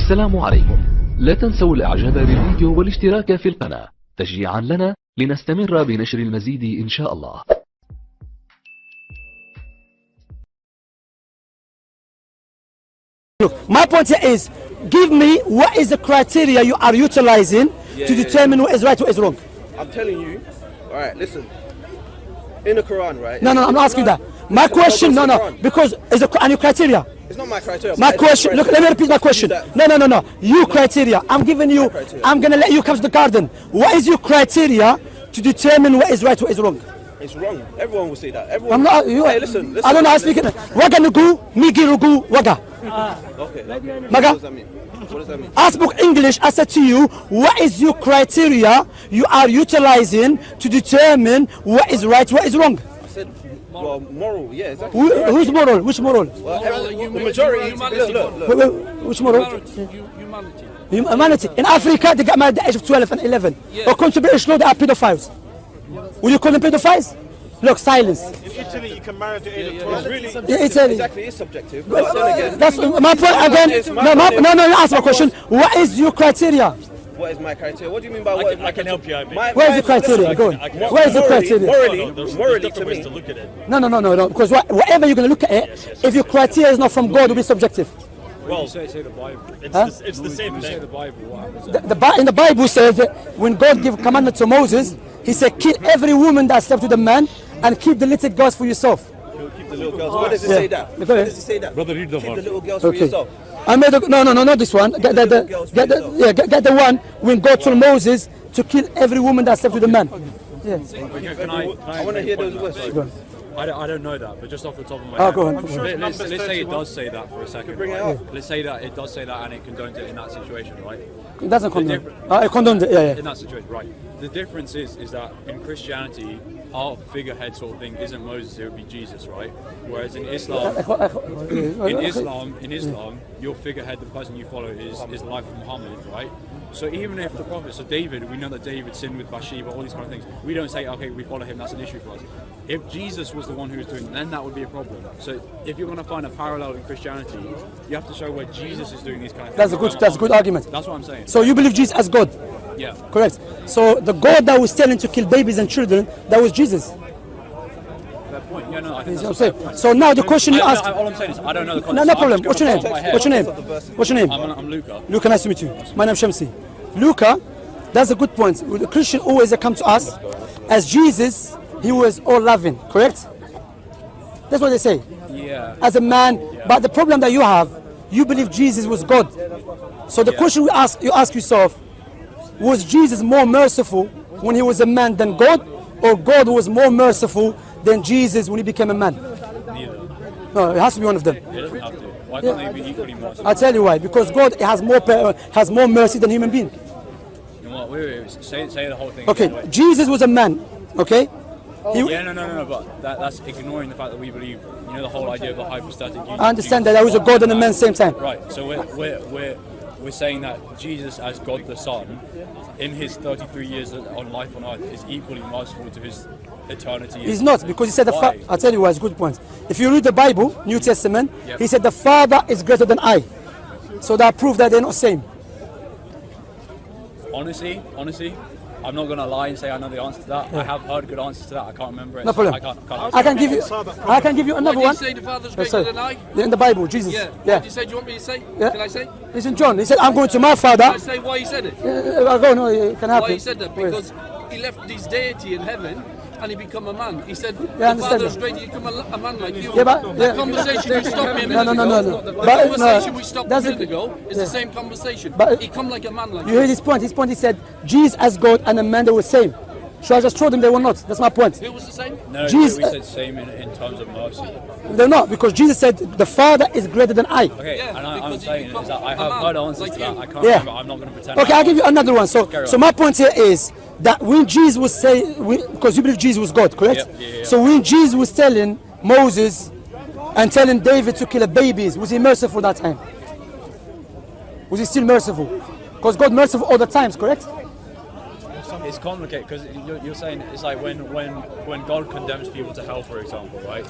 السلام عليكم. لا تنسوا الاعجاب بالفيديو والاشتراك في القناة تشجيعا لنا لنستمر بنشر المزيد ان شاء الله. Look, my point here is, give me what is the criteria you are utilizing to determine what is right, what is wrong. I'm telling you, all right, listen. In the Quran, right? No, I'm not asking that. My question, no, because is the Quran your criteria? It's not my criteria. My question, look, let me repeat my question. No. You criteria. I'm giving you, I'm going to let you come to the garden. What is your criteria to determine what is right, what is wrong? It's wrong. Everyone will say that. Everyone. I'm not, you, hey, listen. I don't know how to speak it. Waga nugu, migi rugu, waga. Okay. Maga? What does that mean? What does that mean? I spoke English. I said to you, what is your criteria you are utilizing to determine what is right, what is wrong? I said, well, moral. Yeah, exactly. Who's moral? Which moral? Well, the majority. Look. Which moral? Humanity. In Africa, they got married at the age of 12 and 11. According to British law, they are pedophiles. Will you call them pedophiles? Look, silence. In Italy, you can marry at the age of 12. Really? Yeah, Italy. Exactly, it's subjective. But then again, That's my point again. No, you ask my question. What is your criteria? what is my criteria? What do you mean by what is my I can help you out, mate. Where is the criteria? Go on. Where is the criteria? Morally, to me. To look at it. No. Because whatever you're going to look at it, if your criteria is not from God, it will be subjective. Well, say the Bible. It's the same thing. The Bible. In the Bible says that when God gave commandment to Moses, he said, kill every woman that slept with a man and keep the little girls for yourself. Keep the little girls. Where does it say that? Where does it say that? Brother, read the Keep the one. little girls for yourself. I made no, not this one. Get the one when God told Moses to kill every woman that slept with a man. Yeah. Can I want to hear those words. I don't know that, but just off the top of my Oh, head. go on. Let's say it does say that for a second. Bring it right? up. Let's say that it does say that and it condones it in that situation, right? It doesn't condone. different- It condoned it, yeah. In that situation, right. The difference is that in Christianity, our figurehead sort of thing isn't Moses, it would be Jesus, right? Whereas in Islam, your figurehead, the person you follow, is the life of Muhammad, right? So even if the prophet, so David, we know that David sinned with Bathsheba, all these kind of things. We don't say, okay, we follow him, that's an issue for us. If Jesus was the one who was doing it, then that would be a problem. So if you're going to find a parallel in Christianity, you have to show where Jesus is doing these kind of things. That's a good argument. That's what I'm saying. So you believe Jesus as God? Yeah. Correct. So the God that was telling to kill babies and children, that was Jesus. Fair point. Yeah, no, I think You know that's what I'm saying? So now the question you ask. all I'm saying is I don't know the context. No problem. What's your name? What's your name? I'm Luca. Luca, nice to meet you. My name's Shemsy. Luca, that's a good point. The Christian always come to us as Jesus. He was all loving. Correct? That's what they say. Yeah. As a man, but the problem that you have, you believe Jesus was God. So the question you ask yourself, was Jesus more merciful when he was a man than God, or God was more merciful than Jesus when he became a man? Neither. No, it has to be one of them. It doesn't have to. Why can't they be equally merciful? I'll tell you why. Because God has more mercy than human being. You know what? Wait. Say the whole thing. Okay, Again, wait. Jesus was a man. Okay. No. But that's ignoring the fact that we believe, the whole idea of the hypostatic union. I understand that there was a God and a man same time. Right. So we're saying that Jesus as God the Son, in his 33 years on life on earth, is equally merciful to his eternity. He's not, because he said Why? I'll tell you why. It's a good point. If you read the Bible, New Testament, Yep. he said the Father is greater than I. So that proves that they're not same. Honestly, I'm not gonna lie and say I know the answer to that. I have heard good answers to that. I can't remember it. No problem. I can't I can give you another one. Did you say the Father's greater than I? In the Bible, Jesus. Yeah. What did you say? Do you want me to say? Yeah. Can I say? Listen, John. He said, "I'm going to my Can Father." I say why he said it? I'll go. No, it can happen. Why he said that? Because he left his deity in heaven and he become a man. He said, I the understand Father's that. greater, you become a man like you. Yeah, but That conversation you stopped me a minute No. ago. But, The conversation we stopped a that's minute it. ago is Yeah. the same conversation. But- He come like a man like You heard his point. His point. He said, "Jesus as God and a man they were same." So I just told them they were not. That's my point. Who was the same? No, Jesus- we said same in terms of mercy. They're not, because Jesus said the Father is greater than I. Okay, Yeah, and I'm because he saying is becomes that I a have man heard answers like to that. you. I can't Yeah. remember. I'm not going to pretend. Okay, I'll give you another one. Carry So on. my point here is that when Jesus was saying, because you believe Jesus was God, correct? Yeah. So when Jesus was telling Moses and telling David to kill the babies, was he merciful that time? Was he still merciful? Because God merciful all the times, correct? It's complicated because you're saying it's like when God condemns people to hell, for example, right?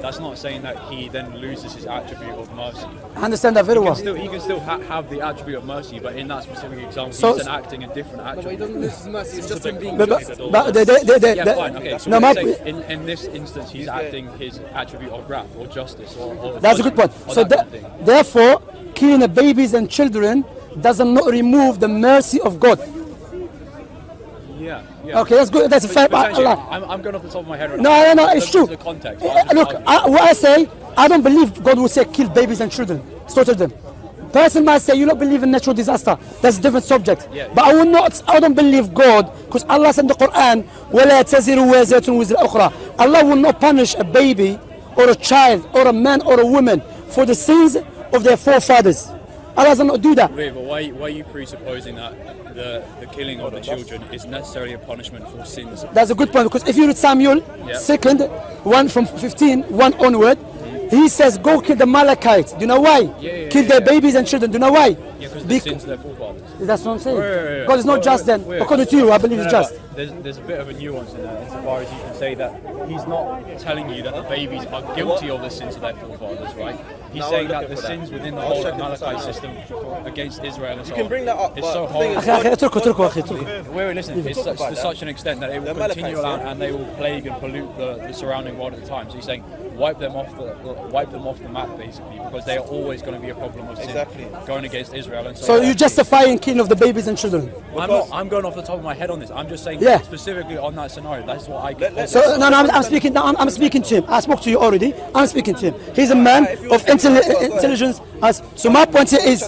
that's not saying that he then loses his attribute of mercy. I understand that very well. He can still have the attribute of mercy, but in that specific example, So- he's enacting a different attribute. But he doesn't lose his mercy, it's just him being But- just. but Yeah, fine. Okay, so no, let's my- say in this instance, he's acting his attribute of wrath or justice or That's a good point. or So that kind of thing. therefore, killing the babies and children does not remove the mercy of God. Yeah. Okay, that's good. That's a fair. Potentially, Allah. I'm going off the top of my head right No, now. no, no, it's true. The context. Look, what I say, I don't believe God will say kill babies and children, slaughter them. Person might say you don't believe in natural disaster. That's a different subject. Yeah. But I don't believe God, because Allah said in the Quran, وَلَا تَزِرُ وَازِرَةٌ وِزْرَ أُخْرَى. Allah will not punish a baby or a child or a man or a woman for the sins of their forefathers. Allah does not do that. Wait, but why are you presupposing that the killing of the children is necessarily a punishment for sins? That's a good point, because if you read Samuel, Yeah. 2nd, 1 from 15, 1 onward, he says, go kill the Amalekites. Do you know why? Kill their babies and children. Do you know why? Yeah, because the sins of their forefathers. That's what I'm saying. Wait. God is not just then. Wait. According to you, I believe No, it's just. but There's a bit of a nuance in that, insofar as you can say that he's not telling you that the babies are guilty of the sins of their forefathers, right? He's No, saying I'm that the looking for sins that. within the I'll whole check it Amalekite for system against Israel and so on. can bring that up, It's but so the thing is- horrible. اتركوا أخي. Wait, listen, it's talk about to that. such an extent that it will The Amalekites, continue on yeah. and they will plague and pollute the surrounding world at the time. So he's saying wipe them off the map basically, because they are always going to be a problem of sin Exactly. going against Israel and So you're justifying killing of the babies and children. I'm going off the top of my head on this. I'm just saying Yeah. specifically on that scenario. That's what I can. So no, I'm speaking. No, I'm speaking to him. I spoke to you already. I'm speaking to him. He's a man of intelligence. So my point here is,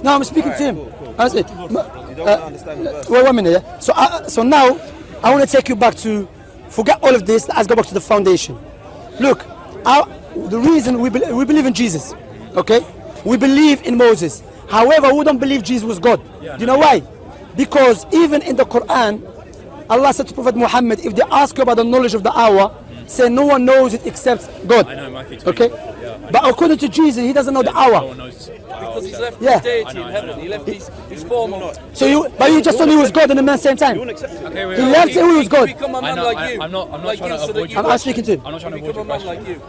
no, I'm speaking to him. You don't understand the verse. Wait 1 minute. Yeah? So now I want to take you back to, forget all of this. Let's go back to the foundation. Look, the reason we believe in Jesus, okay? We believe in Moses. However, we don't believe Jesus was God. Do you know why? Because even in the Quran, Allah said to Prophet Muhammad, if they ask you about the knowledge of the hour, say no one knows it except God. I know Matthew 20. Okay? But according to Jesus, he doesn't know the No hour. one knows. Because he's left Yeah. his deity in heaven, he left his form of. So you just told me he was God and the man same time. Okay, wait, He wait, left wait. it, he was God. Become a I man know, like you. I'm not like trying you, to so that avoid you your I'm speaking to him. I'm not trying to avoid become your a man question. like you.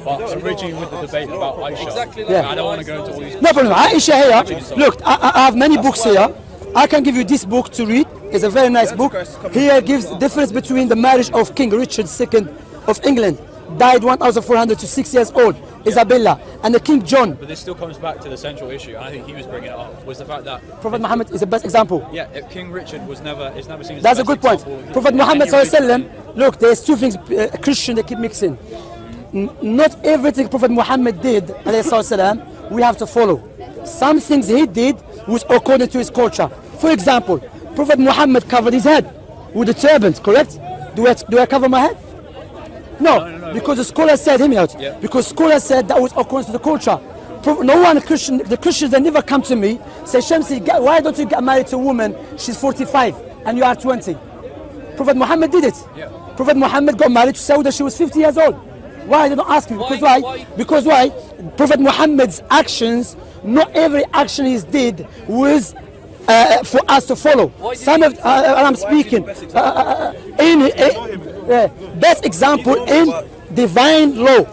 But originally with the debate about Aisha, Exactly like Yeah. I don't want to go into all these. No problem. Aisha here. Look, I have many books here. I can give you this book to read. It's a very nice book. Here gives the difference between the marriage of King Richard II of England, died 1400 to 6 years old, Isabella, and the King John. But this still comes back to the central issue, and I think he was bringing it up, was the fact that Prophet Muhammad is the best example. yeah, King Richard is never seen as That's the a good best point. example. Prophet In Muhammad any sallallahu alaihi religion. wasallam. Look, there's two things Christian they keep mixing. Not everything Prophet Muhammad did, alayhi sallam, we have to follow. Some things he did was according to his culture. For example, Prophet Muhammad covered his head with a turban, correct? Do I cover my head? No, because the scholar said, hear me out. Yeah. Because scholar said that was according to the culture. No one the Christians, they never come to me, say, Shemsy, why don't you get married to a woman? She's 45 and you are 20. Prophet Muhammad did it. Yeah. Prophet Muhammad got married to Sauda, she was 50 years old. Why? They don't ask me. Because why? Because why? Prophet Muhammad's actions, not every action he did was for us to follow. Some of, I'm speaking, best example in divine law,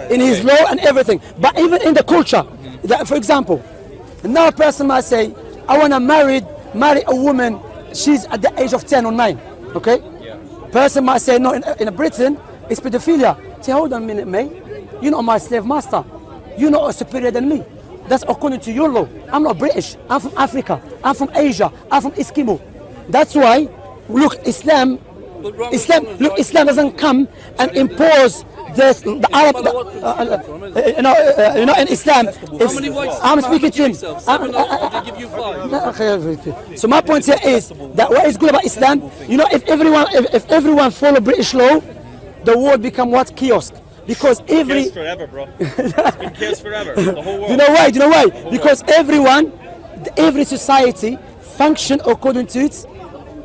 in his law and everything. But even in the culture, that, for example, now a person might say, I want to marry a woman, she's at the age of 10 or 9, okay? Yeah. Person might say, no, in Britain, it's pedophilia. Say, hold on a minute, mate. You're not my slave master. You're not superior than me. That's according to your law. I'm not British. I'm from Africa. I'm from Asia. I'm from Eskimo. That's why, look, Islam doesn't come and impose this, the Arab, in Islam. How many wives? I'm speaking to him. They give you 5. So my point here is that what is good about Islam, if everyone follow British law, the world become what? Kiosk. Because every... Chaos forever, bro. It's been chaos forever. The whole world. Do you know why? Because every society function according to its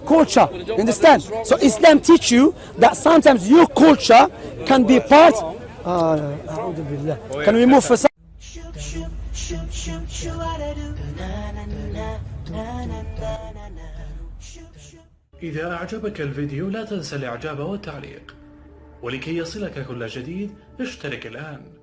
culture. You understand? So Islam teach you that sometimes your culture can be part... Can we move for some... إذا أعجبك الفيديو لا تنسى الإعجاب والتعليق. ولكي يصلك كل جديد اشترك الآن.